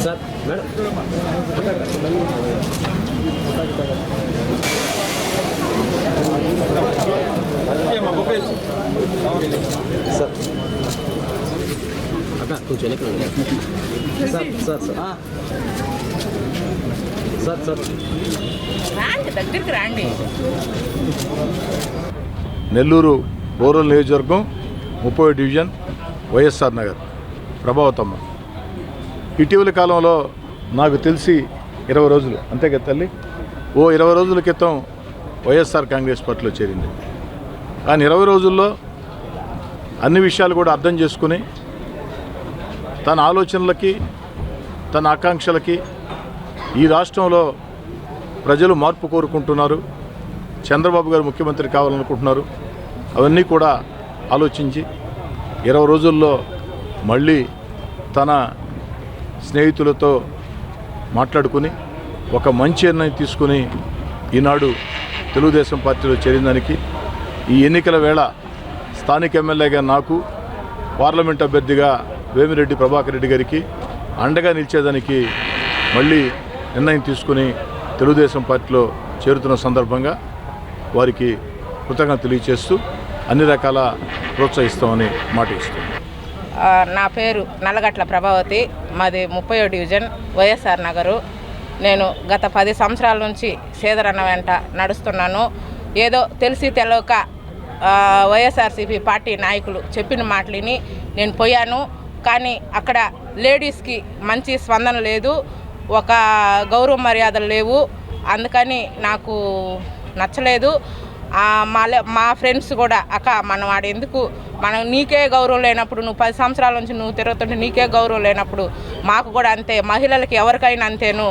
Sir madam sir అక్క కొంచెం sir sir sir sir sir దగ్గరికి రండి. నెల్లూరు రూరల్ నియోజకవర్గం 30వ డివిజన్ వైఎస్ఆర్ నగర్ ప్రభావతమ్మ. ఇటీవలి కాలంలో నాకు తెలిసి 20 రోజులు అంతే కదా తల్లి, 20 రోజుల క్రితం వైఎస్ఆర్ కాంగ్రెస్ పార్టీలో చేరింది. కానీ 20 రోజుల్లో అన్ని విషయాలు కూడా అర్థం చేసుకుని తన ఆలోచనలకి తన ఆకాంక్షలకి ఈ రాష్ట్రంలో ప్రజలు మార్పు కోరుకుంటున్నారు, చంద్రబాబు గారు ముఖ్యమంత్రి కావాలనుకుంటున్నారు. అవన్నీ కూడా ఆలోచించి 20 రోజుల్లో మళ్ళీ తన స్నేహితులతో మాట్లాడుకుని ఒక మంచి నిర్ణయం తీసుకుని ఈనాడు తెలుగుదేశం పార్టీలో చేరిందానికి ఈ ఎన్నికల వేళ స్థానిక ఎమ్మెల్యేగా నాకు, పార్లమెంట్ అభ్యర్థిగా వేమిరెడ్డి ప్రభాకర్ రెడ్డి గారికి అండగా నిలిచేదానికి మళ్ళీ నిర్ణయం తీసుకుని తెలుగుదేశం పార్టీలో చేరుతున్న సందర్భంగా వారికి కృతజ్ఞత తెలియజేస్తూ అన్ని రకాల ప్రోత్సహిస్తామని మాట ఇస్తున్నాం. నా పేరు నల్లగట్ల ప్రభావతి, మాది 30వ డివిజన్ వైఎస్ఆర్ నగరు. నేను గత 10 సంవత్సరాల నుంచి శ్రీధరన్న వెంట నడుస్తున్నాను. ఏదో తెలిసి తెలవక వైఎస్ఆర్సీపీ పార్టీ నాయకులు చెప్పిన మాటలని నేను పోయాను. కానీ అక్కడ లేడీస్కి మంచి స్పందన లేదు, ఒక గౌరవ మర్యాదలు లేవు. అందుకని నాకు నచ్చలేదు. మా ఫ్రెండ్స్ కూడా అక్క మనం ఎందుకు నీకే గౌరవం లేనప్పుడు, నువ్వు 10 సంవత్సరాల నుంచి నువ్వు తిరుగుతుంటే నీకే గౌరవం లేనప్పుడు మాకు కూడా అంతే, మహిళలకి ఎవరికైనా అంతేను,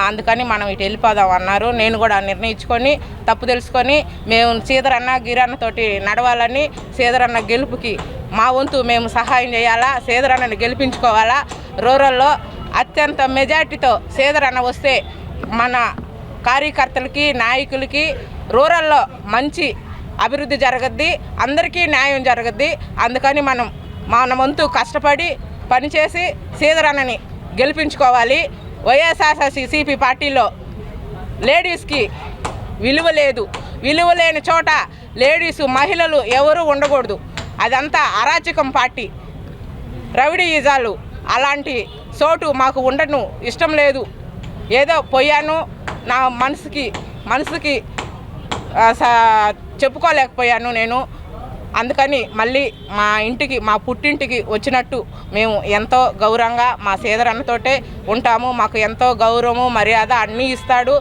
అందుకని మనం ఇటు వెళ్ళిపోదాం అన్నారు. నేను కూడా నిర్ణయించుకొని తప్పు తెలుసుకొని మేము శ్రీధరన్న గిరన్నతోటి నడవాలని, శ్రీధరన్న గెలుపుకి మా వంతు మేము సహాయం చేయాలా, శ్రీధరన్నని గెలిపించుకోవాలా. రూరల్లో అత్యంత మెజార్టీతో శ్రీధరన్న వస్తే మన కార్యకర్తలకి నాయకులకి రూరల్లో మంచి అభివృద్ధి జరగద్ది, అందరికీ న్యాయం జరగద్ది. అందుకని మన వంతు కష్టపడి పనిచేసి శ్రీధరన్నని గెలిపించుకోవాలి. వైఎస్ఆర్సీపీ పార్టీలో లేడీస్కి విలువ లేదు, విలువ లేని చోట లేడీసు మహిళలు ఎవరు ఉండకూడదు. అదంతా అరాచకం పార్టీ, రౌడీయిజాలు, అలాంటి చోటు మాకు ఉండను ఇష్టం లేదు. ఏదో పోయాను, నా మనసుకి చెప్పుకోలేకపోయాను నేను. అందుకని మళ్ళీ మా ఇంటికి, మా పుట్టింటికి వచ్చినట్టు మేము ఎంతో గౌరవంగా మా శ్రీధరన్నతోటే ఉంటాము. మాకు ఎంతో గౌరవము మర్యాద అన్నీ ఇస్తాడు.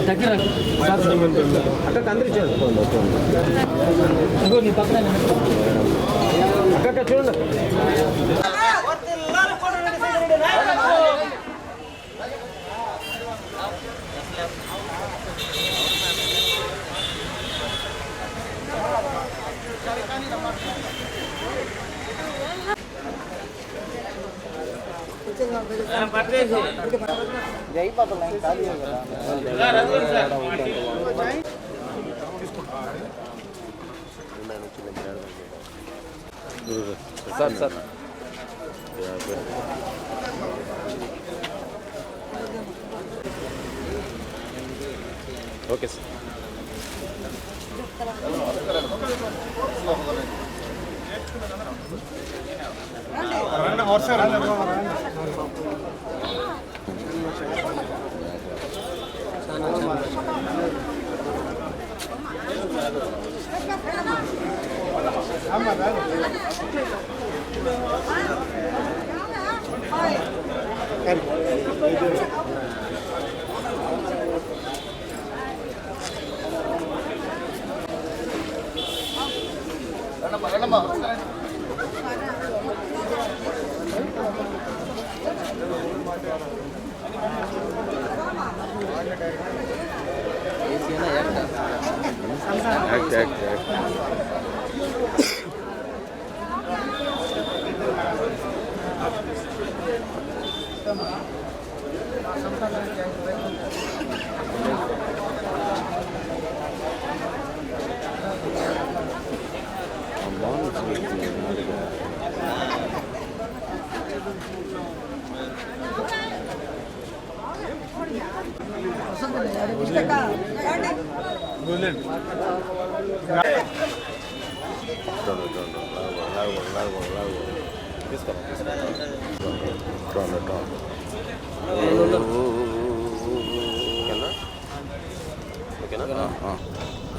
దగ్గర అక్కడ అందరూ చేసుకోండి. నీ పక్కన అక్కడ చూడండి. Sir sir okay sir.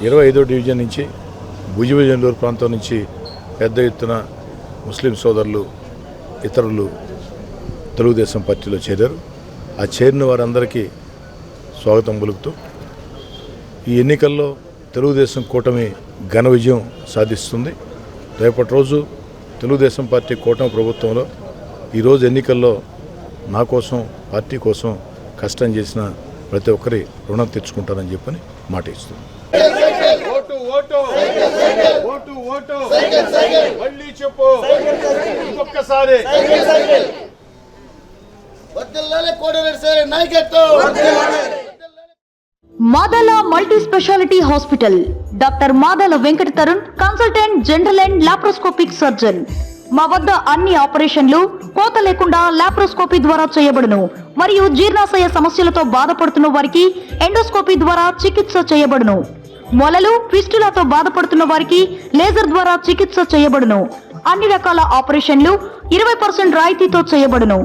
ఇరవై 25వ డివిజన్ నుంచి భుజబిజనూరు ప్రాంతం నుంచి పెద్ద ఎత్తున ముస్లిం సోదరులు ఇతరులు తెలుగుదేశం పార్టీలో చేరారు. ఆ చేరిన వారందరికీ స్వాగతం పలుకుతూ ఈ ఎన్నికల్లో తెలుగుదేశం కూటమి ఘన విజయం సాధిస్తుంది. రేపటి రోజు తెలుగుదేశం పార్టీ కూటమి ప్రభుత్వంలో ఈరోజు ఎన్నికల్లో నా కోసం పార్టీ కోసం కష్టం చేసిన ప్రతి ఒక్కరి రుణం తెచ్చుకుంటానని చెప్పని మాట ఇస్తుంది. Madala multi speciality hospital doctor Madala Venkata Tarun consultant general and laparoscopic surgeon. మా వద్ద అన్ని ఆపరేషన్లు కోత లేకుండా లాప్రోస్కోపీ ద్వారా చేయబడును మరియు జీర్ణాశయ సమస్యలతో బాధపడుతున్న వారికి ఎండోస్కోపీ ద్వారా చికిత్స చేయబడును. మొలలు ఫిస్టులాతో బాధపడుతున్న వారికి లేజర్ ద్వారా చికిత్స చేయబడును. అన్ని రకాల ఆపరేషన్లు 20% రాయితీతో చేయబడును.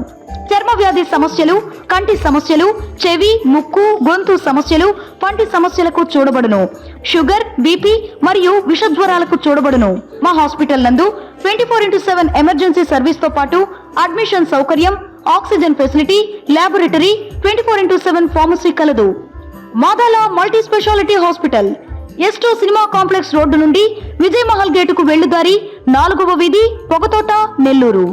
చర్మ వ్యాధి సమస్యలు, కంటి సమస్యలు, చెవి, ముక్కు, గొంతు సమస్యలు, పంటి సమస్యలకు చూడబడును. షుగర్, బీపీ మరియు విషజ్వరాలకు చూడబడును. మా హాస్పిటల్ నందు 24/7 ఎమర్జెన్సీ సర్వీస్ తో పాటు అడ్మిషన్ సౌకర్యం, ఆక్సిజన్ ఫెసిలిటీ, ల్యాబొరేటరీ, 24/7 ఫార్మసీ కలదు. Madala multi speciality hospital S2 cinema complex road నుండి విజయమహల్ గేటుకు వెళ్లుదారి 4వ వీధి, పొగతోట, నెల్లూరు.